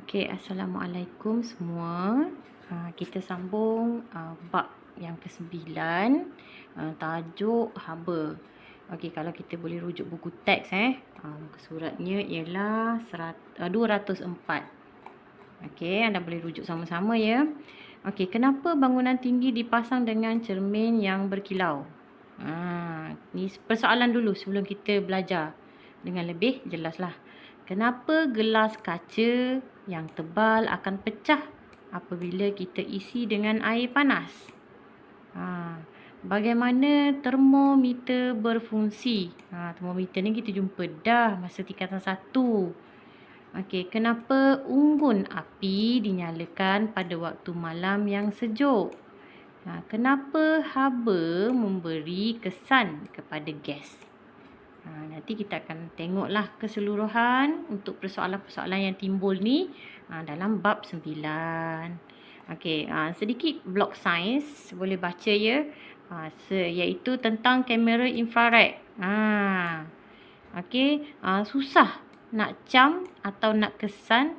Okey, Assalamualaikum semua. Kita sambung bab yang ke-9, tajuk haba. Okey, kalau kita boleh rujuk buku teks muka suratnya ialah 204. Okey, anda boleh rujuk sama-sama ya. Okey, kenapa bangunan tinggi dipasang dengan cermin yang berkilau? Ni persoalan dulu sebelum kita belajar dengan lebih jelaslah. Kenapa gelas kaca yang tebal akan pecah apabila kita isi dengan air panas? Bagaimana termometer berfungsi? Termometer ni kita jumpa dah masa tingkatan 1. Okey, kenapa unggun api dinyalakan pada waktu malam yang sejuk? Kenapa haba memberi kesan kepada gas? Nanti kita akan tengoklah keseluruhan untuk persoalan-persoalan yang timbul ni dalam bab 9. Okey, sedikit blok sains boleh baca ya. Iaitu tentang kamera infrared. Okey, susah nak cam atau nak kesan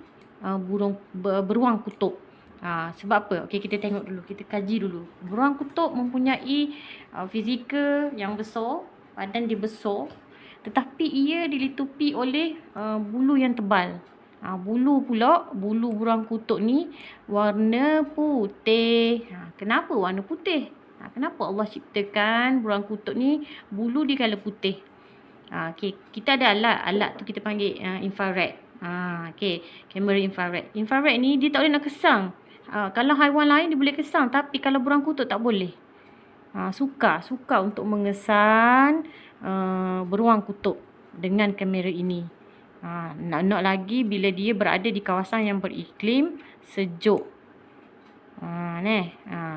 beruang kutub. Sebab apa? Okey, kita tengok dulu, kita kaji dulu. Beruang kutub mempunyai fizikal yang besar, badan dia besar, tetapi ia dilitupi oleh bulu yang tebal. Bulu beruang kutub ni warna putih. Kenapa warna putih? Kenapa Allah ciptakan beruang kutub ni bulu dia color putih? Okay, kita ada alat tu kita panggil infrared. Okay, kamera infrared. Infrared ni dia tak boleh nak kesang. Kalau haiwan lain dia boleh kesang, tapi kalau beruang kutub tak boleh. Suka untuk mengesan beruang kutub dengan kamera ini. Nak lagi bila dia berada di kawasan yang beriklim sejuk.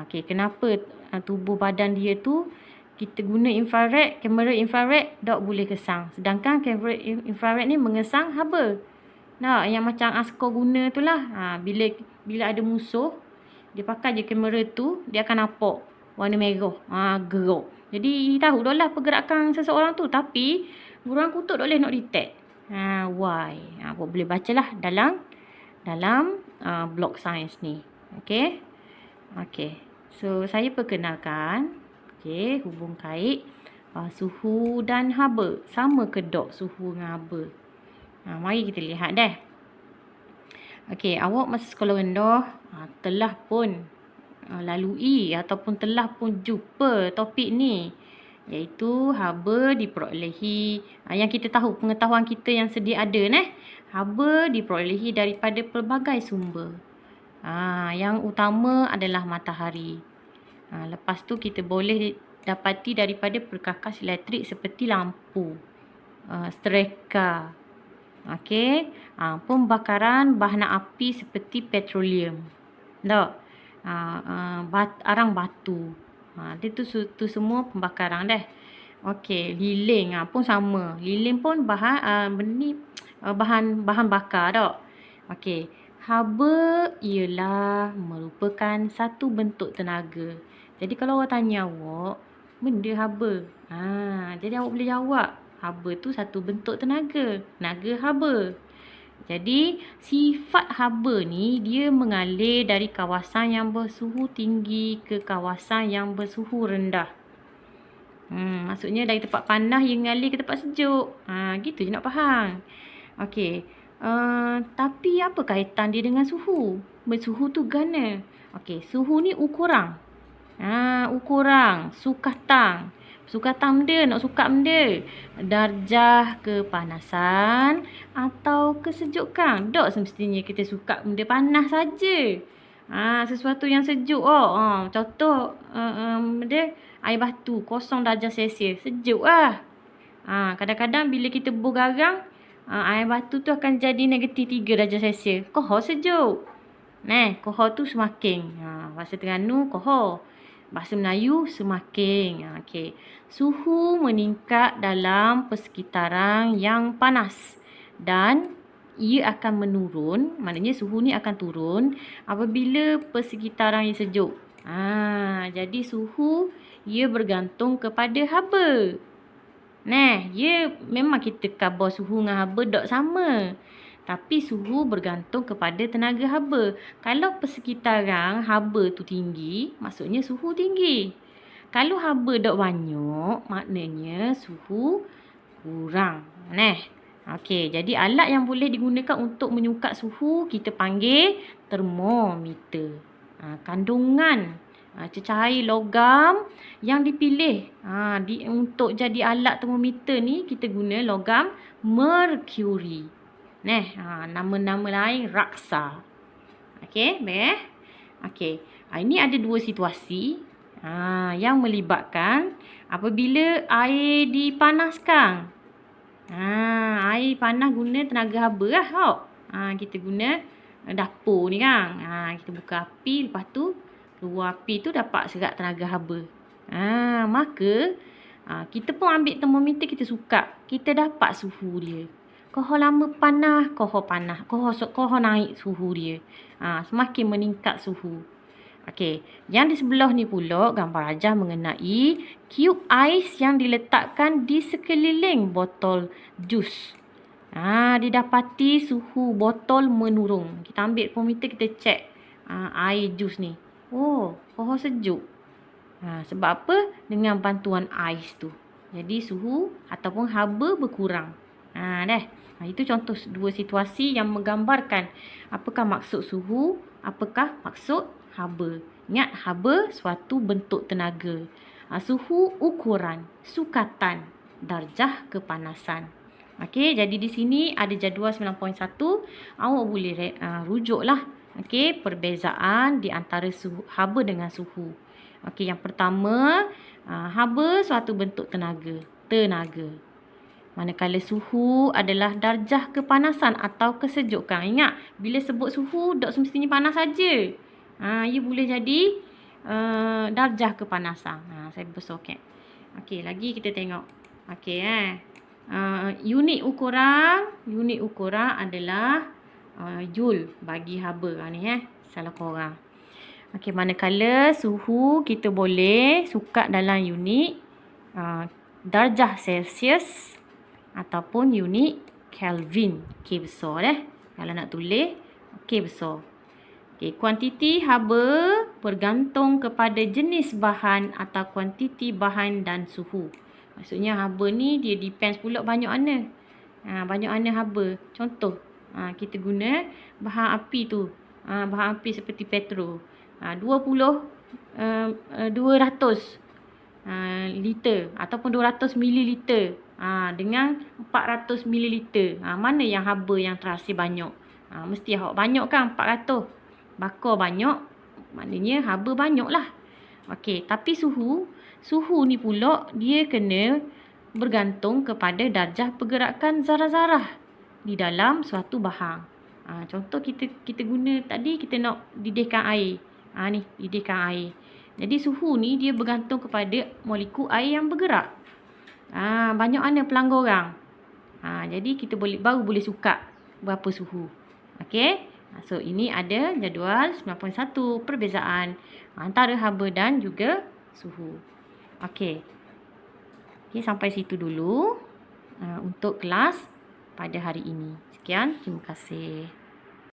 Okay, kenapa tubuh badan dia tu kita guna infrared, kamera infrared tak boleh kesang. Sedangkan kamera infrared ni mengesang haba. Yang macam askar guna tu lah. Bila ada musuh, dia pakai je kamera tu, dia akan nampak warna merah. Gerak. Jadi tahu dah lah pergerakan seseorang tu. Tapi beruang kutub tak boleh nak detect. Why? Boleh bacalah dalam blok sains ni. Okay. So saya perkenalkan. Okay, hubung kait suhu dan haba. Sama ke tak suhu dengan haba? Mari kita lihat deh. Okay, awak masa sekolah rendah telah pun lalui ataupun telah pun jumpa topik ni, iaitu haba diperolehi. Yang kita tahu, pengetahuan kita yang sedia ada haba diperolehi daripada pelbagai sumber. Yang utama adalah matahari. Lepas tu kita boleh dapati daripada perkakas elektrik seperti lampu, streka. Okey, pembakaran bahan api seperti petroleum. Arang batu. Itu semua pembakaran dah. Okey, lilin pun sama. Lilin pun bahan bakar dah. Okey, haba ialah merupakan satu bentuk tenaga. Jadi kalau orang tanya awak, benda haba. Jadi awak boleh jawab, haba tu satu bentuk tenaga haba. Jadi sifat haba ni dia mengalir dari kawasan yang bersuhu tinggi ke kawasan yang bersuhu rendah. Maksudnya dari tempat panas dia mengalir ke tempat sejuk. Gitu je nak faham. Okey. Tapi apa kaitan dia dengan suhu? Suhu tu gana. Okey, suhu ni ukuran. Ukuran sukatan. Sukatan benda, nak sukat benda. Darjah kepanasan atau kesejukan. Tak semestinya kita suka benda panas saja. Sesuatu yang sejuk. Contoh benda air batu 0 darjah Celsius. Sejuk lah. Kadang-kadang bila kita bergarang, air batu tu akan jadi negatif 3 darjah Celsius. Kohor sejuk. Kohor tu semakin. Bahasa Terengganu kohor. Bahasa Melayu semakin. Okay. Suhu meningkat dalam persekitaran yang panas. Dan ia akan menurun. Maknanya suhu ni akan turun apabila persekitaran yang sejuk. Jadi suhu ia bergantung kepada haba. Ia memang kita khabar suhu dengan haba tak sama. Tapi suhu bergantung kepada tenaga haba. Kalau persekitaran haba tu tinggi, maksudnya suhu tinggi. Kalau haba dok banyak, maknanya suhu kurang. Okey, jadi alat yang boleh digunakan untuk menyukat suhu kita panggil termometer. Kandungan cecair logam yang dipilih untuk jadi alat termometer ni kita guna logam merkuri. Nama-nama lain raksa. Okey, baik. Okey. Ini ada dua situasi yang melibatkan apabila air dipanaskan. Air panas guna tenaga haba lah tau. Kita guna dapur ni kan. Kita buka api, lepas tu keluar api tu dapat serat tenaga haba. Maka kita pun ambil termometer, kita sukat. Kita dapat suhu dia. Koho lama panas, koho naik suhu dia. Semakin meningkat suhu. Okey, yang di sebelah ni pula gambar rajah mengenai cube ais yang diletakkan di sekeliling botol jus. Didapati suhu botol menurun. Kita ambil termometer, kita cek air jus ni. Koho sejuk. Sebab apa? Dengan bantuan ais tu. Jadi suhu ataupun haba berkurang. Itu contoh dua situasi yang menggambarkan apakah maksud suhu, apakah maksud haba. Ingat, haba suatu bentuk tenaga. Suhu ukuran, sukatan, darjah kepanasan. Okey, jadi di sini ada jadual 9.1. Awak boleh rujuklah. Okey, perbezaan di antara suhu, haba dengan suhu. Okey, yang pertama, haba suatu bentuk tenaga. Manakala suhu adalah darjah kepanasan atau kesejukan. Ingat, bila sebut suhu, tak semestinya panas saja. Ia boleh jadi darjah kepanasan. Saya besar okey. Okey, lagi kita tengok. Okey, unit ukuran adalah joule bagi haba. Salah korang. Okey, manakala suhu kita boleh sukat dalam unit darjah Celsius ataupun unit Kelvin. K besar kalau nak tulis K besar. Okey, kuantiti haba bergantung kepada jenis bahan atau kuantiti bahan dan suhu. Maksudnya haba ni dia depends pula banyak mana. Banyak mana haba. Contoh, kita guna bahan api tu. Bahan api seperti petrol. 200 liter ataupun 200 mililiter dengan 400 mililiter. Mana yang haba yang terasa banyak? Mesti banyak kan 400. Bakar banyak, maknanya haba banyak lah. Okey, tapi suhu ni pula dia kena bergantung kepada darjah pergerakan zarah-zarah di dalam suatu bahan. Contoh kita guna tadi, kita nak didihkan air. Ni didihkan air. Jadi suhu ni dia bergantung kepada molekul air yang bergerak. Banyak mana pelanggan orang. Jadi kita baru boleh sukat berapa suhu. Okey. So ini ada jadual 9.1 perbezaan antara haba dan juga suhu. Okey, sampai situ dulu untuk kelas pada hari ini. Sekian, terima kasih.